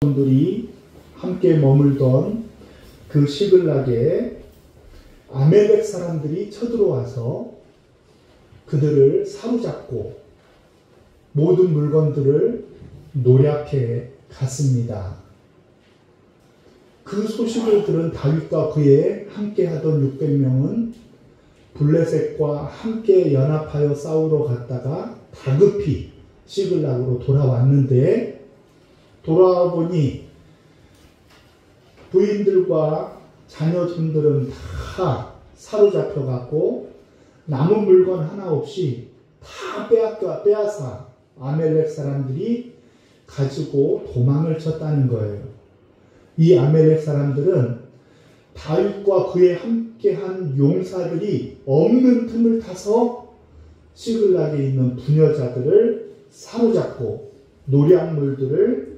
들이 함께 머물던 그 시글락에 아멜렉 사람들이 쳐들어와서 그들을 사로잡고 모든 물건들을 노략해 갔습니다. 그 소식을 들은 다윗과 그에 함께하던 600명은 블레셋과 함께 연합하여 싸우러 갔다가 다급히 시글락으로 돌아왔는데, 돌아와 보니 부인들과 자녀들은 다 사로잡혀갖고 남은 물건 하나 없이 다 빼앗아 아멜렉 사람들이 가지고 도망을 쳤다는 거예요. 이 아멜렉 사람들은 다윗과 그에 함께한 용사들이 없는 틈을 타서 시글락에 있는 부녀자들을 사로잡고 노략물들을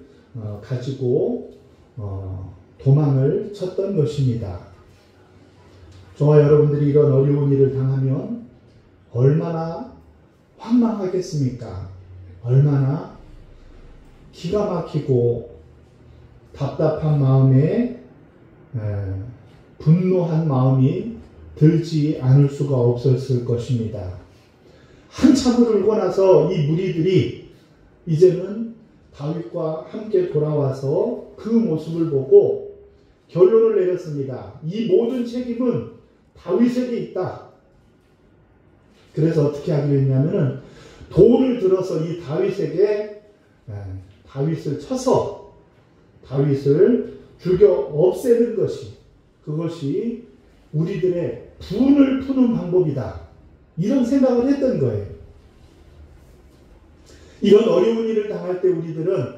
가지고 도망을 쳤던 것입니다. 저와 여러분들이 이런 어려운 일을 당하면 얼마나 황망하겠습니까? 얼마나 기가 막히고 답답한 마음에 분노한 마음이 들지 않을 수가 없었을 것입니다. 한참을 울고 나서 이 무리들이 이제는 다윗과 함께 돌아와서 그 모습을 보고 결론을 내렸습니다. 이 모든 책임은 다윗에게 있다. 그래서 어떻게 하기로 했냐면은 돌을 들어서 이 다윗에게 다윗을 쳐서 다윗을 죽여 없애는 것이, 그것이 우리들의 분을 푸는 방법이다. 이런 생각을 했던 거예요. 이런 어려운 일을 당할 때 우리들은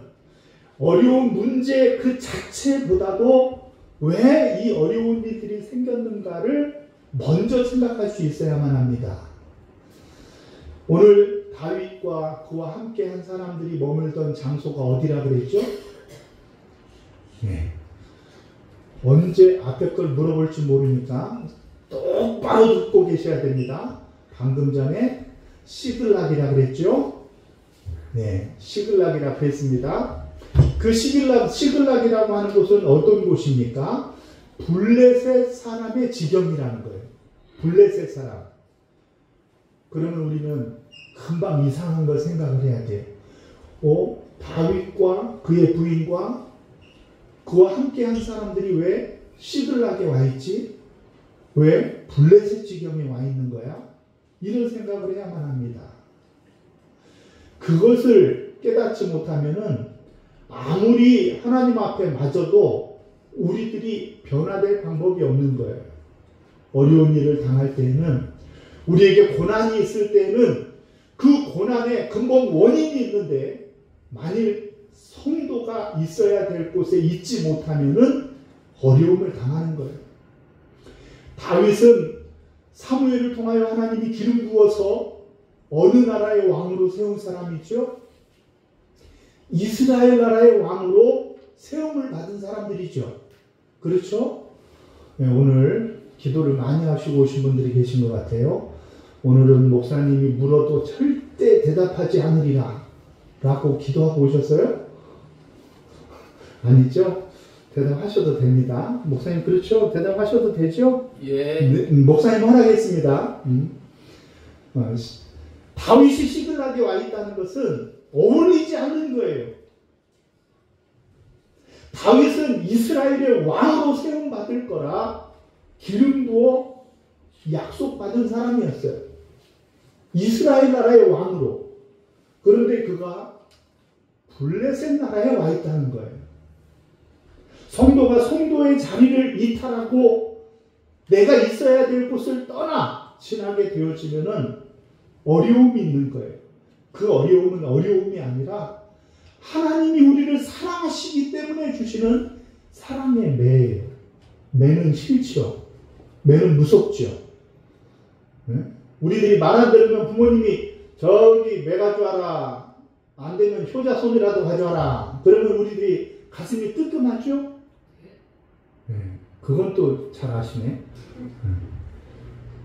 어려운 문제 그 자체보다도 왜 이 어려운 일들이 생겼는가를 먼저 생각할 수 있어야만 합니다. 오늘 다윗과 그와 함께한 사람들이 머물던 장소가 어디라 그랬죠? 네. 언제 앞에 걸 물어볼지 모르니까 똑바로 듣고 계셔야 됩니다. 방금 전에 시글락이라 그랬죠? 네, 시글락이라 그랬습니다. 그 시글락이라고 하는 곳은 어떤 곳입니까? 블레셋 사람의 지경이라는 거예요. 블레셋 사람. 그러면 우리는 금방 이상한 걸 생각을 해야 돼요. 다윗과 그의 부인과 그와 함께한 사람들이 왜 시글락에 와 있지? 왜 블레셋 지경에 와 있는 거야? 이런 생각을 해야만 합니다. 그것을 깨닫지 못하면은 아무리 하나님 앞에 맞아도 우리들이 변화될 방법이 없는 거예요. 어려운 일을 당할 때에는, 우리에게 고난이 있을 때에는 그 고난에 근본 원인이 있는데, 만일 성도가 있어야 될 곳에 있지 못하면은 어려움을 당하는 거예요. 다윗은 사무엘을 통하여 하나님이 기름 부어서 어느 나라의 왕으로 세운 사람이죠? 이스라엘 나라의 왕으로 세움을 받은 사람들이죠. 그렇죠? 네, 오늘 기도를 많이 하시고 오신 분들이 계신 것 같아요. 오늘은 목사님이 물어도 절대 대답하지 않으리라 라고 기도하고 오셨어요? 아니죠? 대답하셔도 됩니다. 목사님, 그렇죠? 대답하셔도 되죠? 예. 네, 목사님 허락했습니다. 다윗이 시글락에 와 있다는 것은 어울리지 않는 거예요. 다윗은 이스라엘의 왕으로 세움받을 거라 기름 부어 약속받은 사람이었어요. 이스라엘 나라의 왕으로. 그런데 그가 블레셋 나라에 와 있다는 거예요. 성도가 성도의 자리를 이탈하고 내가 있어야 될 곳을 떠나 지나게 되어지면은 어려움이 있는 거예요. 그 어려움은 어려움이 아니라 하나님이 우리를 사랑하시기 때문에 주시는 사랑의 매예요. 매는 싫죠. 매는 무섭죠. 네? 우리들이 말 안 들으면 부모님이 저기 매 가져와라, 안 되면 효자손이라도 가져와라, 그러면 우리들이 가슴이 뜨끔하죠? 네. 그건 또 잘 아시네.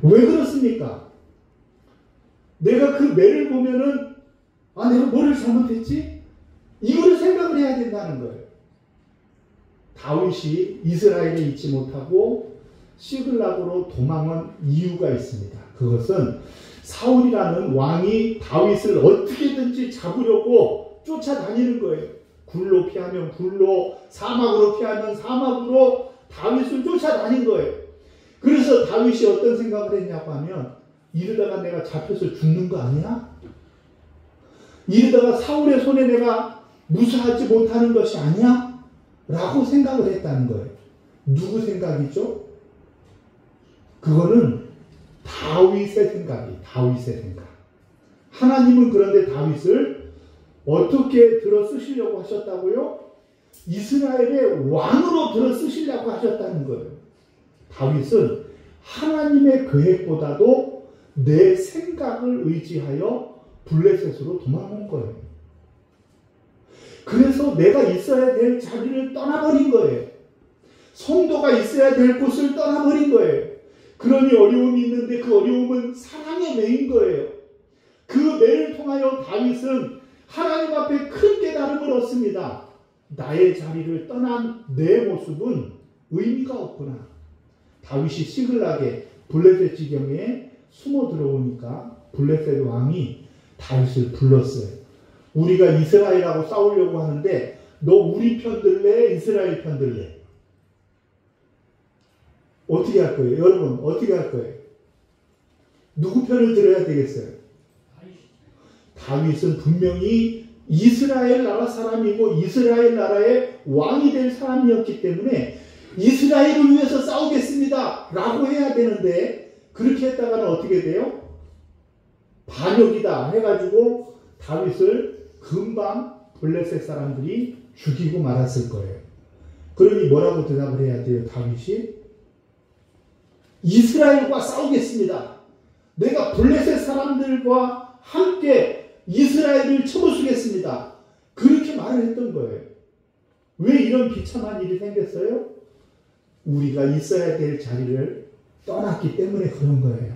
왜 그렇습니까? 내가 그 매를 보면은 내가 뭐를 잘못했지? 이거를 생각을 해야 된다는 거예요. 다윗이 이스라엘에 있지 못하고 시글락으로 도망한 이유가 있습니다. 그것은 사울이라는 왕이 다윗을 어떻게든지 잡으려고 쫓아다니는 거예요. 굴로 피하면 굴로, 사막으로 피하면 사막으로 다윗을 쫓아다닌 거예요. 그래서 다윗이 어떤 생각을 했냐고 하면, 이러다가 내가 잡혀서 죽는 거 아니야? 이러다가 사울의 손에 내가 무사하지 못하는 것이 아니야? 라고 생각을 했다는 거예요. 누구 생각이죠? 그거는 다윗의 생각. 하나님은 그런데 다윗을 어떻게 들어 쓰시려고 하셨다고요? 이스라엘의 왕으로 들어 쓰시려고 하셨다는 거예요. 다윗은 하나님의 계획보다도 내 생각을 의지하여 블레셋으로 도망온 거예요. 그래서 내가 있어야 될 자리를 떠나버린 거예요. 성도가 있어야 될 곳을 떠나버린 거예요. 그러니 어려움이 있는데 그 어려움은 사랑의 매인 거예요. 그 매를 통하여 다윗은 하나님 앞에 큰 깨달음을 얻습니다. 나의 자리를 떠난 내 모습은 의미가 없구나. 다윗이 시글락에 블레셋 지경에 숨어 들어오니까 블레셋 왕이 다윗을 불렀어요. 우리가 이스라엘하고 싸우려고 하는데 너 우리 편 들래? 이스라엘 편 들래? 어떻게 할 거예요? 여러분 어떻게 할 거예요? 누구 편을 들어야 되겠어요? 다윗은 분명히 이스라엘 나라 사람이고 이스라엘 나라의 왕이 될 사람이었기 때문에 이스라엘을 위해서 싸우겠습니다 라고 해야 되는데, 그렇게 했다가는 어떻게 돼요? 반역이다 해가지고 다윗을 금방 블레셋 사람들이 죽이고 말았을 거예요. 그러니 뭐라고 대답을 해야 돼요? 다윗이 이스라엘과 싸우겠습니다. 내가 블레셋 사람들과 함께 이스라엘을 쳐부수겠습니다. 그렇게 말을 했던 거예요. 왜 이런 비참한 일이 생겼어요? 우리가 있어야 될 자리를 떠났기 때문에 그런 거예요.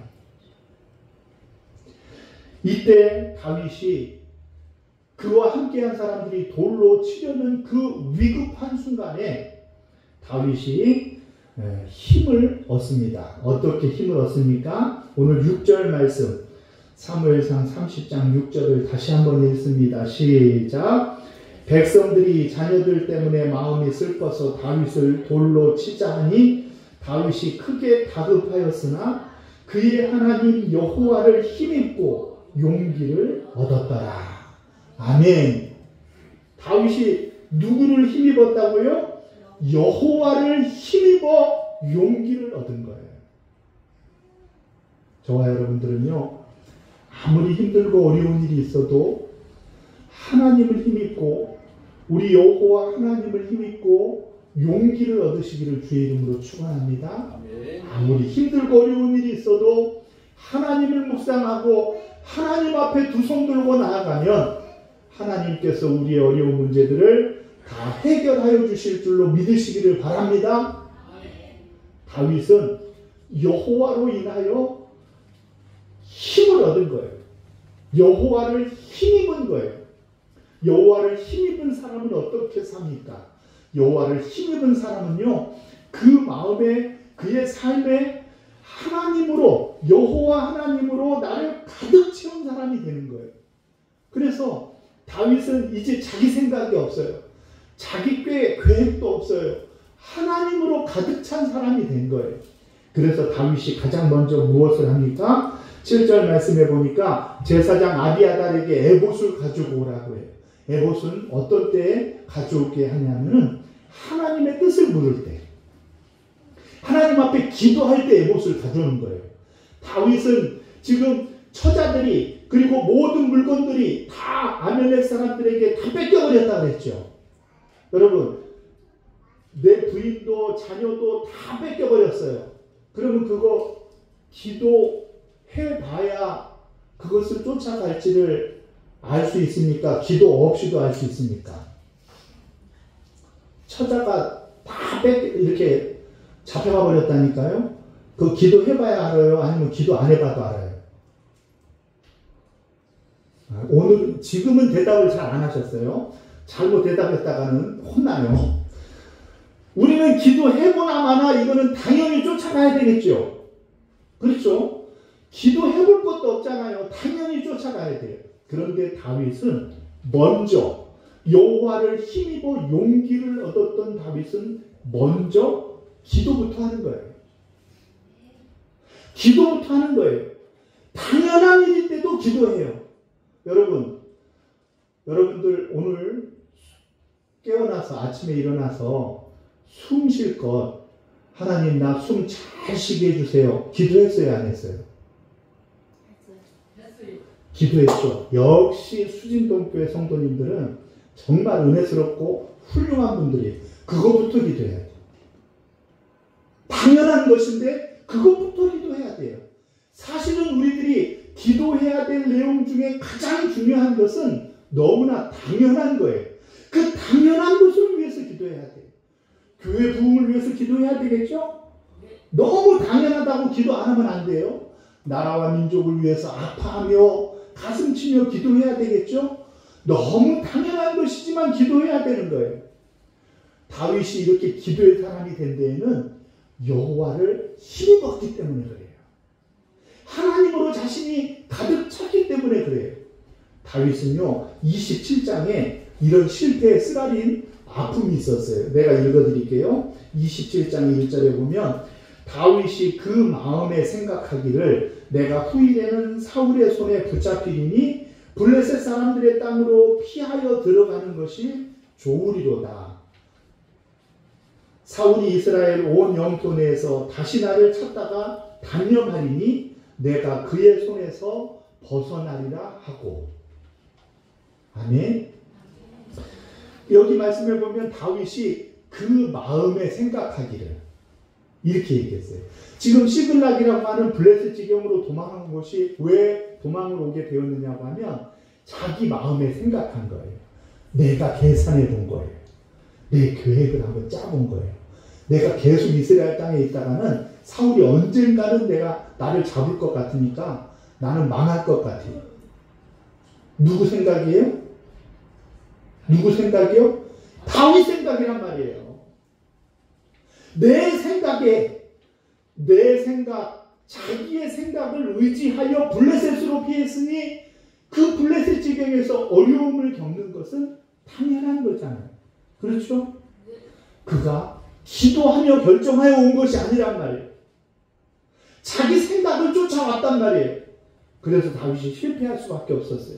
이때 다윗이 그와 함께한 사람들이 돌로 치려는 그 위급한 순간에 다윗이 힘을 얻습니다. 어떻게 힘을 얻습니까? 오늘 6절 말씀 사무엘상 30장 6절을 다시 한번 읽습니다. 시작. 백성들이 자녀들 때문에 마음이 슬퍼서 다윗을 돌로 치자 하니 다윗이 크게 다급하였으나 그의 하나님 여호와를 힘입고 용기를 얻었더라. 아멘. 다윗이 누구를 힘입었다고요? 여호와를 힘입어 용기를 얻은 거예요. 저와 여러분들은요, 아무리 힘들고 어려운 일이 있어도 하나님을 힘입고 우리 여호와 하나님을 힘입고 용기를 얻으시기를 주의 이름으로 축원합니다. 아무리 힘들고 어려운 일이 있어도 하나님을 묵상하고 하나님 앞에 두 손 들고 나아가면 하나님께서 우리의 어려운 문제들을 다 해결하여 주실 줄로 믿으시기를 바랍니다. 다윗은 여호와로 인하여 힘을 얻은 거예요. 여호와를 힘입은 거예요. 여호와를 힘입은 사람은 어떻게 삽니까? 여호와를 힘입은 사람은요, 그 마음에 그의 삶에 하나님으로, 여호와 하나님으로 나를 가득 채운 사람이 되는 거예요. 그래서 다윗은 이제 자기 생각이 없어요. 자기 계획도 없어요. 하나님으로 가득 찬 사람이 된 거예요. 그래서 다윗이 가장 먼저 무엇을 합니까? 7절 말씀해 보니까 제사장 아비아달에게 에봇을 가지고 오라고 해요. 에봇은 어떤 때에 가져오게 하냐면은 하나님의 뜻을 물을 때, 하나님 앞에 기도할 때 에봇을 가져오는 거예요. 다윗은 지금 처자들이 그리고 모든 물건들이 다 아멜렉 사람들에게 다 뺏겨버렸다고 했죠. 여러분, 내 부인도 자녀도 다 뺏겨버렸어요. 그러면 그거 기도해봐야 그것을 쫓아갈지를 알 수 있습니까? 기도 없이도 알 수 있습니까? 처자가 다 이렇게 잡혀가 버렸다니까요. 그 기도해봐야 알아요? 아니면 기도 안 해봐도 알아요? 오늘 지금은 대답을 잘 안 하셨어요. 잘못 대답했다가는 혼나요. 우리는 기도해보나 마나 이거는 당연히 쫓아가야 되겠죠. 그렇죠? 기도해볼 것도 없잖아요. 당연히 쫓아가야 돼요. 그런데 다윗은 먼저 여호와를 힘입어 용기를 얻었던 다윗은 먼저 기도부터 하는 거예요. 기도부터 하는 거예요. 당연한 일일 때도 기도해요. 여러분들 오늘 깨어나서 아침에 일어나서 숨 쉴 것 하나님 나 숨 잘 쉬게 해주세요. 기도했어요? 안 했어요? 기도했죠. 역시 수진동교회 성도님들은 정말 은혜스럽고 훌륭한 분들이 그거부터 기도해야 돼요. 당연한 것인데 그것부터 기도해야 돼요. 사실은 우리들이 기도해야 될 내용 중에 가장 중요한 것은 너무나 당연한 거예요. 그 당연한 것을 위해서 기도해야 돼요. 교회 부흥을 위해서 기도해야 되겠죠? 너무 당연하다고 기도 안 하면 안 돼요. 나라와 민족을 위해서 아파하며 가슴 치며 기도해야 되겠죠? 너무 당연한 것이지만 기도해야 되는 거예요. 다윗이 이렇게 기도의 사람이 된 데에는 여호와를 힘입었기 때문에 그래요. 하나님으로 자신이 가득 찼기 때문에 그래요. 다윗은요 27장에 이런 실패에 쓰라린 아픔이 있었어요. 내가 읽어드릴게요. 27장 1절에 보면 다윗이 그 마음에 생각하기를 내가 후일에는 사울의 손에 붙잡히리니 블레셋 사람들의 땅으로 피하여 들어가는 것이 좋으리로다. 사울이 이스라엘 온 영토 내에서 다시 나를 찾다가 단념하리니 내가 그의 손에서 벗어나리라 하고. 아멘. 여기 말씀을 보면 다윗이 그 마음에 생각하기를 이렇게 얘기했어요. 지금 시글락이라고 하는 블레셋 지경으로 도망한 것이 왜 도망을 오게 되었느냐고 하면 자기 마음에 생각한 거예요. 내가 계산해 본 거예요. 내 계획을 한번 짜본 거예요. 내가 계속 이스라엘 땅에 있다가는 사울이 언젠가는 나를 잡을 것 같으니까 나는 망할 것 같아요. 누구 생각이에요? 누구 생각이요? 다윗 생각이란 말이에요. 내 생각, 자기의 생각을 의지하여 블레셋으로 피했으니 그 블레셋 지경에서 어려움을 겪는 것은 당연한 거잖아요. 그렇죠? 그가 기도하며 결정하여 온 것이 아니란 말이에요. 자기 생각을 쫓아왔단 말이에요. 그래서 다윗이 실패할 수밖에 없었어요.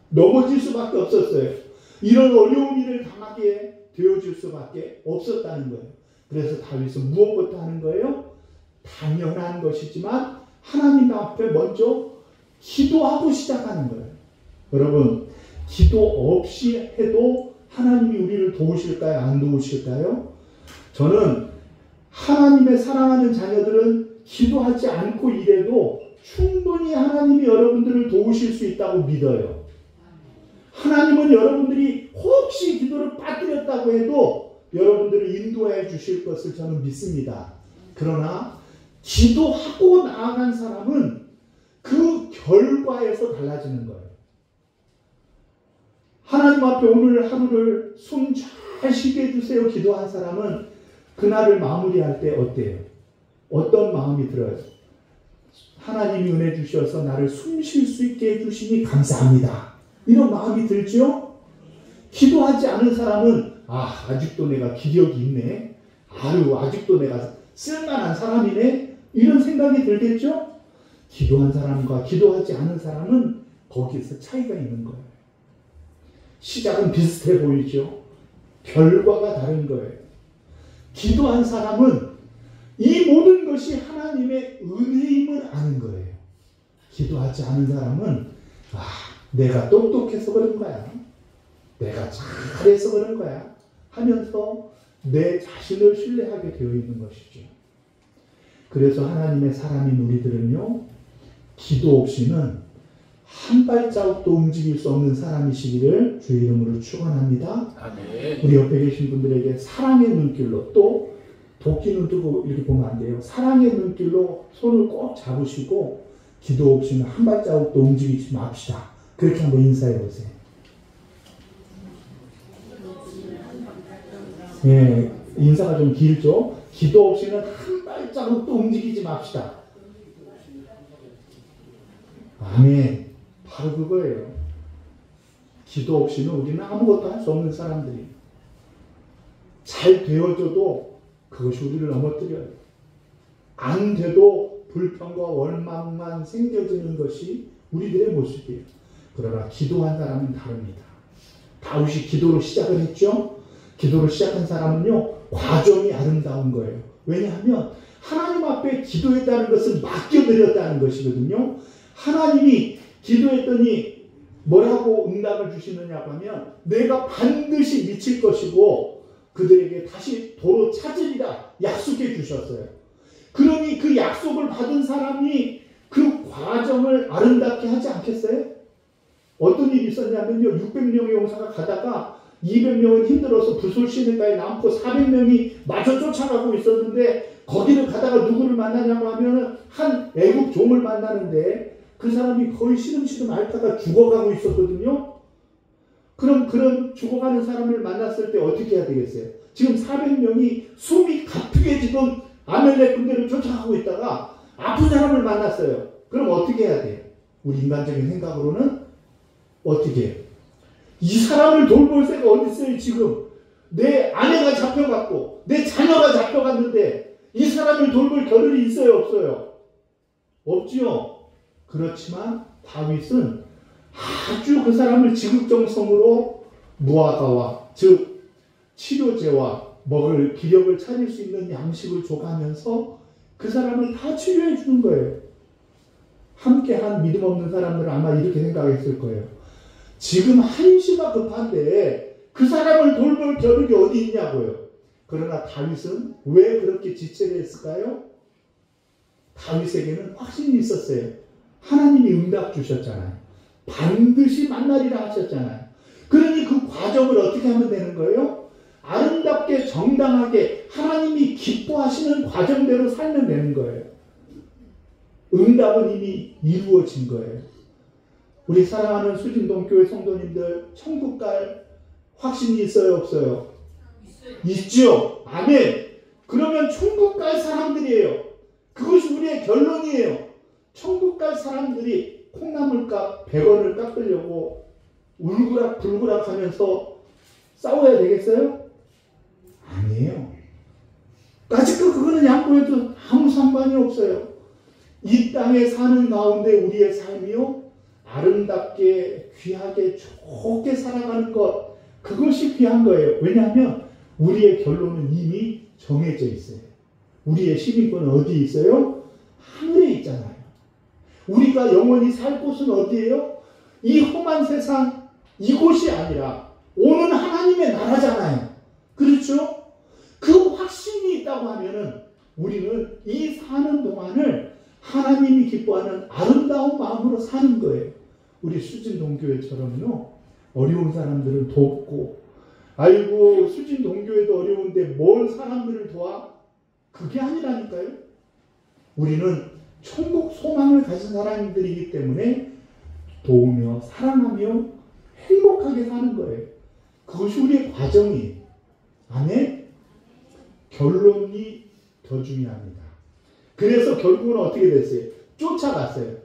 넘어질 수밖에 없었어요. 이런 어려운 일을 당하게 되어줄 수밖에 없었다는 거예요. 그래서 다윗은 무엇부터 하는 거예요? 당연한 것이지만 하나님 앞에 먼저 기도하고 시작하는 거예요. 여러분, 기도 없이 해도 하나님이 우리를 도우실까요? 안 도우실까요? 저는 하나님의 사랑하는 자녀들은 기도하지 않고 일해도 충분히 하나님이 여러분들을 도우실 수 있다고 믿어요. 하나님은 여러분들이 혹시 기도를 빠뜨렸다고 해도 여러분들을 인도해 주실 것을 저는 믿습니다. 그러나 기도하고 나아간 사람은 그 결과에서 달라지는 거예요. 하나님 앞에 오늘 하루를 숨 잘 쉬게 해주세요 기도한 사람은 그날을 마무리할 때 어때요? 어떤 마음이 들어요? 하나님이 은혜 주셔서 나를 숨 쉴 수 있게 해주시니 감사합니다. 이런 마음이 들죠? 기도하지 않은 사람은 아직도 내가 기력이 있네. 아직도 내가 쓸만한 사람이네. 이런 생각이 들겠죠? 기도한 사람과 기도하지 않은 사람은 거기서 차이가 있는 거예요. 시작은 비슷해 보이죠? 결과가 다른 거예요. 기도한 사람은 이 모든 것이 하나님의 은혜임을 아는 거예요. 기도하지 않은 사람은 내가 똑똑해서 그런 거야. 내가 잘해서 그런 거야. 하면서 내 자신을 신뢰하게 되어 있는 것이죠. 그래서 하나님의 사람인 우리들은요. 기도 없이는 한 발자국도 움직일 수 없는 사람이시기를 주의 이름으로 축원합니다. 아멘. 우리 옆에 계신 분들에게 사랑의 눈길로 또 도끼 눈 뜨고 이렇게 보면 안 돼요. 사랑의 눈길로 손을 꼭 잡으시고 기도 없이는 한 발자국도 움직이지 맙시다. 그렇게 한번 인사해 보세요. 예, 인사가 좀 길죠. 기도 없이는 한 발자국도 움직이지 맙시다. 아멘. 바로 그거예요. 기도 없이는 우리는 아무것도 할 수 없는 사람들이. 잘 되어져도 그것이 우리를 넘어뜨려요. 안 돼도 불평과 원망만 생겨지는 것이 우리들의 모습이에요. 그러나 기도한 사람은 다릅니다. 다윗이 기도로 시작을 했죠. 기도를 시작한 사람은요, 과정이 아름다운 거예요. 왜냐하면 하나님 앞에 기도했다는 것은 맡겨드렸다는 것이거든요. 하나님이 기도했더니 뭐라고 응답을 주시느냐고 하면 내가 반드시 미칠 것이고 그들에게 다시 도로 찾으리라 약속해 주셨어요. 그러니 그 약속을 받은 사람이 그 과정을 아름답게 하지 않겠어요? 어떤 일이 있었냐면요, 600명의 용사가 가다가 200명은 힘들어서 부솔 시내가에 남고 400명이 마저 쫓아가고 있었는데 거기를 가다가 누구를 만나냐고 하면은 한 애국 종을 만나는데 그 사람이 거의 시름시름 앓다가 죽어가고 있었거든요. 그럼 그런 죽어가는 사람을 만났을 때 어떻게 해야 되겠어요? 지금 400명이 숨이 가쁘게 지금 아멜렉 군대를 쫓아가고 있다가 아픈 사람을 만났어요. 그럼 어떻게 해야 돼요? 우리 인간적인 생각으로는 어떻게 해요? 이 사람을 돌볼 새가 어디 있어요 지금? 내 아내가 잡혀갔고 내 자녀가 잡혀갔는데 이 사람을 돌볼 겨를이 있어요 없어요? 없지요. 그렇지만 다윗은 아주 그 사람을 지극정성으로 무화과와 즉 치료제와 먹을 기력을 차릴 수 있는 양식을 줘가면서 그 사람을 다 치료해 주는 거예요. 함께한 믿음 없는 사람들은 아마 이렇게 생각했을 거예요. 지금 한시가 급한데 그 사람을 돌볼 겨를이 어디 있냐고요. 그러나 다윗은 왜 그렇게 지체를 했을까요? 다윗에게는 확신이 있었어요. 하나님이 응답 주셨잖아요. 반드시 만나리라 하셨잖아요. 그러니 그 과정을 어떻게 하면 되는 거예요? 아름답게 정당하게 하나님이 기뻐하시는 과정대로 살면 되는 거예요. 응답은 이미 이루어진 거예요. 우리 사랑하는 수진동교회 성도님들 천국 갈 확신이 있어요 없어요? 있죠. 아멘. 그러면 천국 갈 사람들이에요. 그것이 우리의 결론이에요. 천국 갈 사람들이 콩나물값 100원을 깎으려고 울그락불그락 하면서 싸워야 되겠어요? 아니에요. 까짓거 그거는 양보해도 아무 상관이 없어요. 이 땅에 사는 가운데 우리의 삶이요 아름답게 귀하게 좋게 살아가는 것, 그것이 귀한 거예요. 왜냐하면 우리의 결론은 이미 정해져 있어요. 우리의 시민권은 어디에 있어요? 하늘에 있잖아요. 우리가 영원히 살 곳은 어디예요? 이 험한 세상 이곳이 아니라 오는 하나님의 나라잖아요. 그렇죠? 그 확신이 있다고 하면은 우리는 이 사는 동안을 하나님이 기뻐하는 아름다운 마음으로 사는 거예요. 우리 수진동교회처럼요 어려운 사람들을 돕고, 아이고 수진동교회도 어려운데 뭘 사람들을 도와? 그게 아니라니까요. 우리는 천국 소망을 가진 사람들이기 때문에 도우며 사랑하며 행복하게 사는 거예요. 그것이 우리의 과정이에요. 아멘? 결론이 더 중요합니다. 그래서 결국은 어떻게 됐어요? 쫓아갔어요.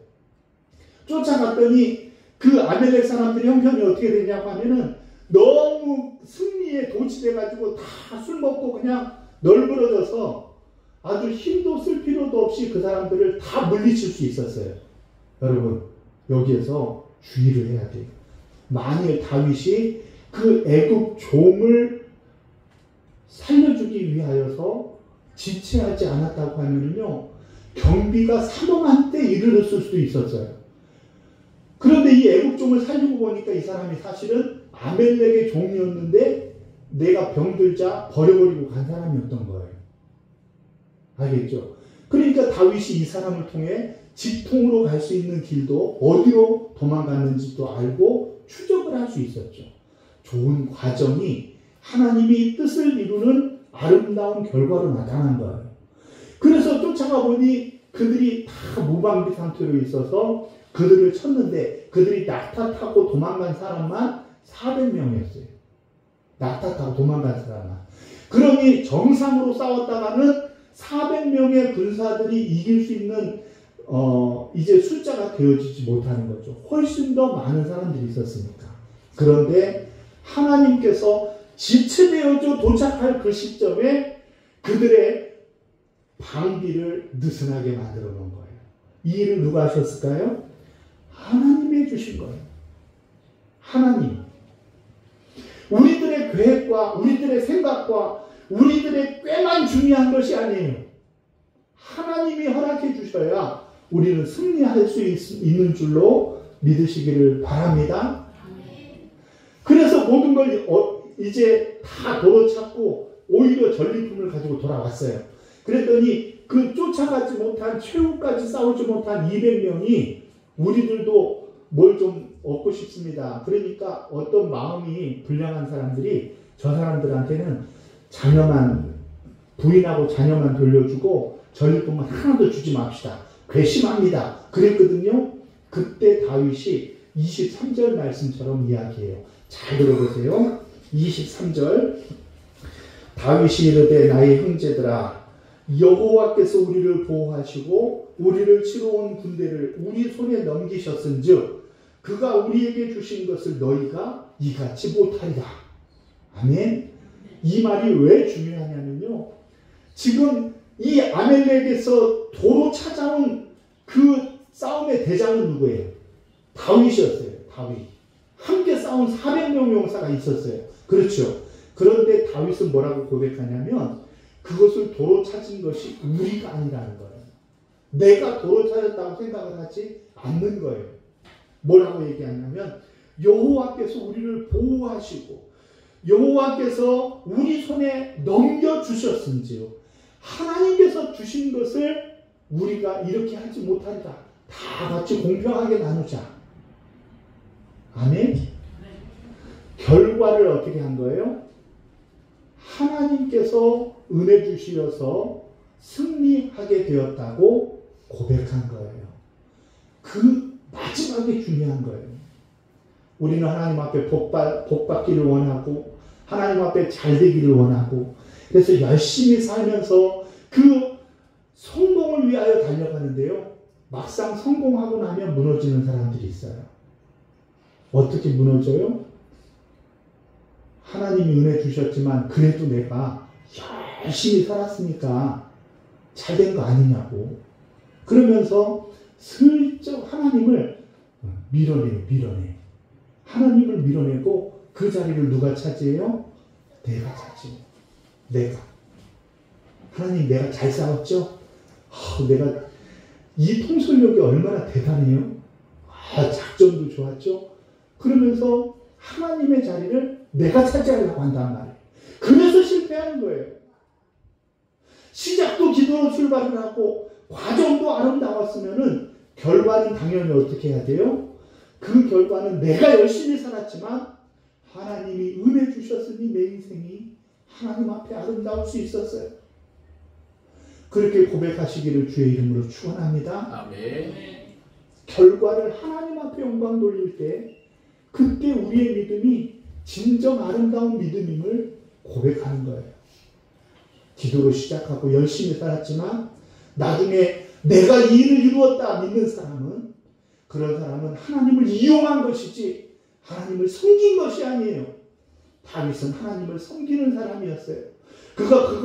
쫓아갔더니 그 아멜렉 사람들의 형편이 어떻게 되냐고 하면은 너무 승리에 도취돼가지고 다 술 먹고 그냥 널브러져서 아주 힘도 쓸 필요도 없이 그 사람들을 다 물리칠 수 있었어요. 여러분 여기에서 주의를 해야 돼요. 만일 다윗이 그 애국 종을 살려주기 위하여서 지체하지 않았다고 하면요 경비가 사망한 때 이르렀을 수도 있었어요. 그런데 이 애국종을 살리고 보니까 이 사람이 사실은 아멜렉의 종이었는데 내가 병들자 버려버리고 간 사람이었던 거예요. 알겠죠? 그러니까 다윗이 이 사람을 통해 직통으로 갈 수 있는 길도 어디로 도망갔는지도 알고 추적을 할 수 있었죠. 좋은 과정이 하나님이 뜻을 이루는 아름다운 결과로 나타난 거예요. 그래서 쫓아가 보니 그들이 다 무방비 상태로 있어서 그들을 쳤는데 그들이 낙타 타고 도망간 사람만 400명이었어요. 낙타 타고 도망간 사람만. 그러니 정상으로 싸웠다가는 400명의 군사들이 이길 수 있는 이제 숫자가 되어지지 못하는 거죠. 훨씬 더 많은 사람들이 있었으니까. 그런데 하나님께서 지체되어져 도착할 그 시점에 그들의 방비를 느슨하게 만들어 놓은 거예요. 이 일을 누가 하셨을까요? 하나님이 해주신 거예요. 하나님. 우리들의 계획과 우리들의 생각과 우리들의 꽤만 중요한 것이 아니에요. 하나님이 허락해 주셔야 우리는 승리할 수 있는 줄로 믿으시기를 바랍니다. 그래서 모든 걸 이제 다 도로 찾고 오히려 전리품을 가지고 돌아왔어요. 그랬더니 그 쫓아가지 못한 최후까지 싸우지 못한 200명이 우리들도 뭘 좀 얻고 싶습니다. 그러니까 어떤 마음이 불량한 사람들이 저 사람들한테는 자녀만 부인하고 자녀만 돌려주고 전리품은 하나도 주지 맙시다. 괘씸합니다. 그랬거든요. 그때 다윗이 23절 말씀처럼 이야기해요. 잘 들어보세요. 23절 다윗이 이르되 나의 형제들아 여호와께서 우리를 보호하시고 우리를 치러 온 군대를 우리 손에 넘기셨은즉 그가 우리에게 주신 것을 너희가 이같이 못하리라. 아멘. 이 말이 왜 중요하냐면요. 지금 이 아멜렉에서 도로 찾아온 그 싸움의 대장은 누구예요? 다윗이었어요. 다윗. 함께 싸운 400명 용사가 있었어요. 그렇죠. 그런데 다윗은 뭐라고 고백하냐면 그것을 도로 찾은 것이 우리가 아니라는 거예요. 내가 도로 찾았다고 생각을 하지 않는 거예요. 뭐라고 얘기하냐면 여호와께서 우리를 보호하시고 여호와께서 우리 손에 넘겨주셨은지요. 하나님께서 주신 것을 우리가 이렇게 하지 못하리라. 다 같이 공평하게 나누자. 아멘. 결과를 어떻게 한 거예요? 하나님께서 은혜 주시어서 승리하게 되었다고 고백한 거예요. 그 마지막에 중요한 거예요. 우리는 하나님 앞에 복 받기를 원하고 하나님 앞에 잘 되기를 원하고 그래서 열심히 살면서 그 성공을 위하여 달려가는데요. 막상 성공하고 나면 무너지는 사람들이 있어요. 어떻게 무너져요? 하나님이 은혜 주셨지만 그래도 내가 열심히 살았으니까 잘 된 거 아니냐고 그러면서 슬쩍 하나님을 밀어내. 하나님을 밀어내고 그 자리를 누가 차지해요? 내가 차지해요. 내가. 하나님 내가 잘 싸웠죠? 내가 이 통솔력이 얼마나 대단해요? 작전도 좋았죠? 그러면서 하나님의 자리를 내가 차지하려고 한단 말이에요. 그래서 실패하는 거예요. 시작도 기도로 출발을 하고 과정도 아름다웠으면은 결과는 당연히 어떻게 해야 돼요? 그 결과는 내가 열심히 살았지만 하나님이 은혜 주셨으니 내 인생이 하나님 앞에 아름다울 수 있었어요. 그렇게 고백하시기를 주의 이름으로 축원합니다. 아멘. 결과를 하나님 앞에 영광 돌릴 때 그때 우리의 믿음이 진정 아름다운 믿음임을 고백하는 거예요. 기도로 시작하고 열심히 살았지만 나중에 내가 이 일을 이루었다 믿는 사람은 그런 사람은 하나님을 이용한 것이지 하나님을 섬긴 것이 아니에요. 다윗은 하나님을 섬기는 사람이었어요. 그가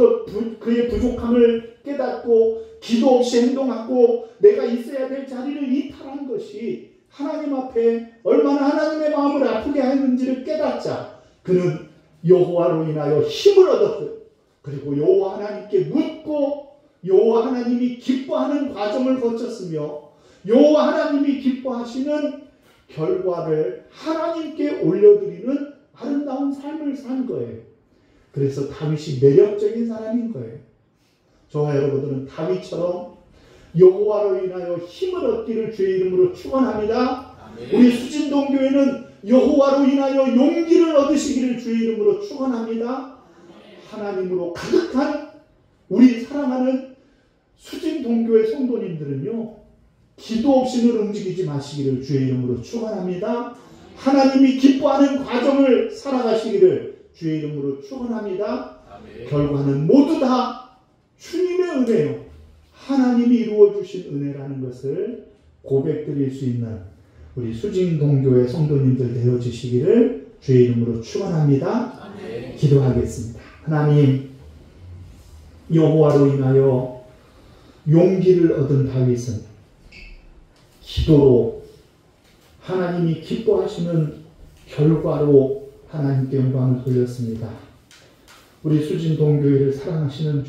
그의 부족함을 깨닫고 기도 없이 행동하고 내가 있어야 될 자리를 이탈한 것이 하나님 앞에 얼마나 하나님의 마음을 아프게 했는지를 깨닫자 그는 여호와로 인하여 힘을 얻었어요. 그리고 여호와 하나님께 묻고 여호와 하나님이 기뻐하는 과정을 거쳤으며 여호와 하나님이 기뻐하시는 결과를 하나님께 올려드리는 아름다운 삶을 산 거예요. 그래서 다윗이 매력적인 사람인 거예요. 저와 여러분들은 다윗처럼 여호와로 인하여 힘을 얻기를 주의 이름으로 축원합니다. 우리 수진동교회는 여호와로 인하여 용기를 얻으시기를 주의 이름으로 축원합니다. 하나님으로 가득한 우리 사랑하는 수진동교회 성도님들은요. 기도 없이는 움직이지 마시기를 주의 이름으로 축원합니다. 하나님이 기뻐하는 과정을 살아가시기를 주의 이름으로 축원합니다. 결과는 모두 다 주님의 은혜요. 하나님이 이루어 주신 은혜라는 것을 고백드릴 수 있는 우리 수진동교회 성도님들 되어 주시기를 주의 이름으로 축원합니다. 기도하겠습니다. 하나님, 여호와로 인하여 용기를 얻은 다윗은 기도로 하나님이 기뻐하시는 결과로 하나님께 영광을 돌렸습니다. 우리 수진동교회를 사랑하시는